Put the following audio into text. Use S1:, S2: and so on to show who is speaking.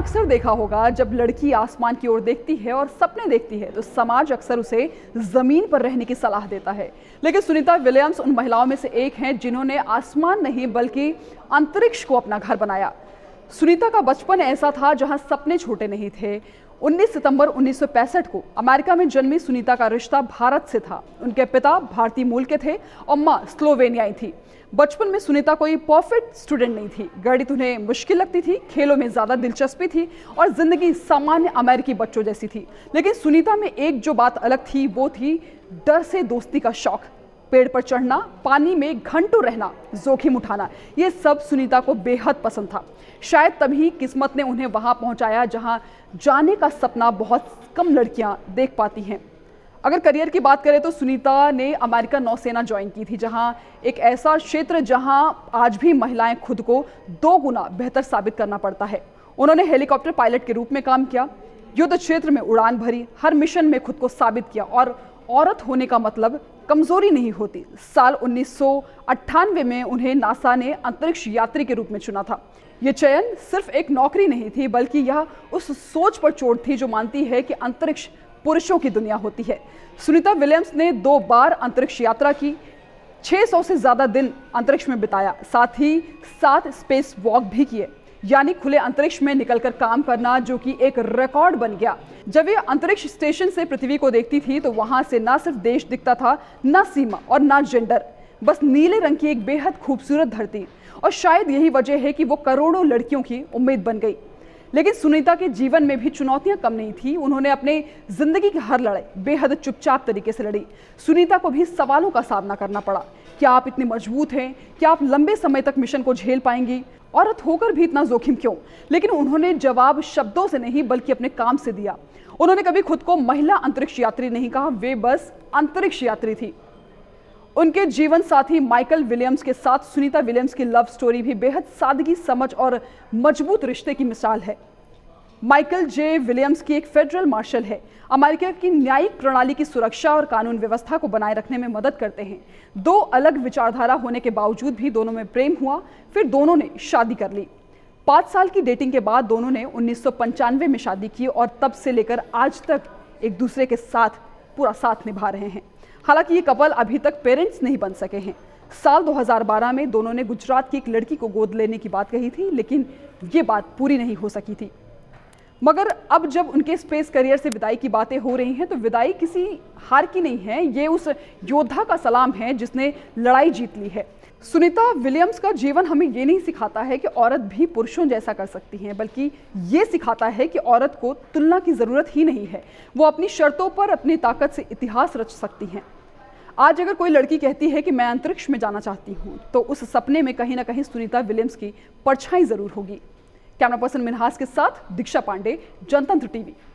S1: अक्सर देखा होगा, जब लड़की आसमान की ओर देखती है और सपने देखती है तो समाज अक्सर उसे जमीन पर रहने की सलाह देता है। लेकिन सुनीता विलियम्स उन महिलाओं में से एक हैं जिन्होंने आसमान नहीं बल्कि अंतरिक्ष को अपना घर बनाया। सुनीता का बचपन ऐसा था जहां सपने छोटे नहीं थे। 19 सितंबर 1965 को अमेरिका में जन्मी सुनीता का रिश्ता भारत से था। उनके पिता भारतीय मूल के थे और मां स्लोवेनियाई थी। बचपन में सुनीता कोई परफेक्ट स्टूडेंट नहीं थी। गणित उन्हें मुश्किल लगती थी, खेलों में ज्यादा दिलचस्पी थी और जिंदगी सामान्य अमेरिकी बच्चों जैसी थी। लेकिन सुनीता में एक जो बात अलग थी वो थी डर से दोस्ती का शौक। पेड़ पर चढ़ना, पानी में घंटों रहना, जोखिम उठाना, ये सब सुनीता को बेहद पसंद था। शायद तभी किस्मत ने उन्हें वहां पहुंचाया जहां जाने का सपना बहुत कम लड़कियां देख पाती हैं। अगर करियर की बात करें तो सुनीता ने अमेरिकन नौसेना ज्वाइन की थी, जहां एक ऐसा क्षेत्र जहां आज भी महिलाएं खुद को 2 गुना बेहतर साबित करना पड़ता है। उन्होंने हेलीकॉप्टर पायलट के रूप में काम किया, युद्ध क्षेत्र में उड़ान भरी, हर मिशन में खुद को साबित किया। और औरत होने का मतलब कमजोरी नहीं होती। साल 1998 में उन्हें नासा ने अंतरिक्ष यात्री के रूप में चुना था। यह चयन सिर्फ एक नौकरी नहीं थी, बल्कि यह उस सोच पर चोट थी जो मानती है कि अंतरिक्ष पुरुषों की दुनिया होती है। सुनीता विलियम्स ने 2 बार अंतरिक्ष यात्रा की, 600 से ज्यादा दिन अंतरिक्ष में बिताया, साथ ही 7 स्पेस वॉक भी किए, यानी खुले अंतरिक्ष में निकलकर काम करना, जो कि एक रिकॉर्ड बन गया। जब ये अंतरिक्ष स्टेशन से पृथ्वी को देखती थी तो वहां से ना सिर्फ देश दिखता था, ना सीमा और ना जेंडर, बस नीले रंग की एक बेहद खूबसूरत धरती। और शायद यही वजह है कि वो करोड़ों लड़कियों की उम्मीद बन गई। लेकिन सुनीता के जीवन में भी चुनौतियां कम नहीं थी। उन्होंने अपने जिंदगी की हर लड़ाई बेहद चुपचाप तरीके से लड़ी। सुनीता को भी सवालों का सामना करना पड़ा। क्या आप इतनी मजबूत हैं? क्या आप लंबे समय तक मिशन को झेल पाएंगी? औरत होकर भी इतना जोखिम क्यों? लेकिन उन्होंने जवाब शब्दों से नहीं बल्कि अपने काम से दिया। उन्होंने कभी खुद को महिला अंतरिक्ष यात्री नहीं कहा, वे बस अंतरिक्ष यात्री थी। उनके जीवन साथी माइकल विलियम्स के साथ सुनीता विलियम्स की लव स्टोरी भी बेहद सादगी, समझ और मजबूत रिश्ते की मिसाल है। माइकल जे विलियम्स की एक फेडरल मार्शल है, अमेरिका की न्यायिक प्रणाली की सुरक्षा और कानून व्यवस्था को बनाए रखने में मदद करते हैं। 2 अलग विचारधारा होने के बावजूद भी दोनों में प्रेम हुआ, फिर दोनों ने शादी कर ली। 5 साल की डेटिंग के बाद दोनों ने 1995 में शादी की और तब से लेकर आज तक एक दूसरे के साथ पूरा साथ निभा रहे हैं। हालांकि ये कपल अभी तक पेरेंट्स नहीं बन सके हैं। साल 2012 में दोनों ने गुजरात की एक लड़की को गोद लेने की बात कही थी, लेकिन ये बात पूरी नहीं हो सकी थी। मगर अब जब उनके स्पेस करियर से विदाई की बातें हो रही हैं तो विदाई किसी हार की नहीं है, ये उस योद्धा का सलाम है जिसने लड़ाई जीत ली है। सुनीता विलियम्स का जीवन हमें ये नहीं सिखाता है कि औरत भी पुरुषों जैसा कर सकती हैं, बल्कि ये सिखाता है कि औरत को तुलना की जरूरत ही नहीं है। वो अपनी शर्तों पर अपनी ताकत से इतिहास रच सकती हैं। आज अगर कोई लड़की कहती है कि मैं अंतरिक्ष में जाना चाहती हूँ, तो उस सपने में कहीं ना कहीं सुनीता विलियम्स की परछाई जरूर होगी। कैमरा पर्सन मिनहास के साथ दीक्षा पांडे, जनतंत्र टीवी।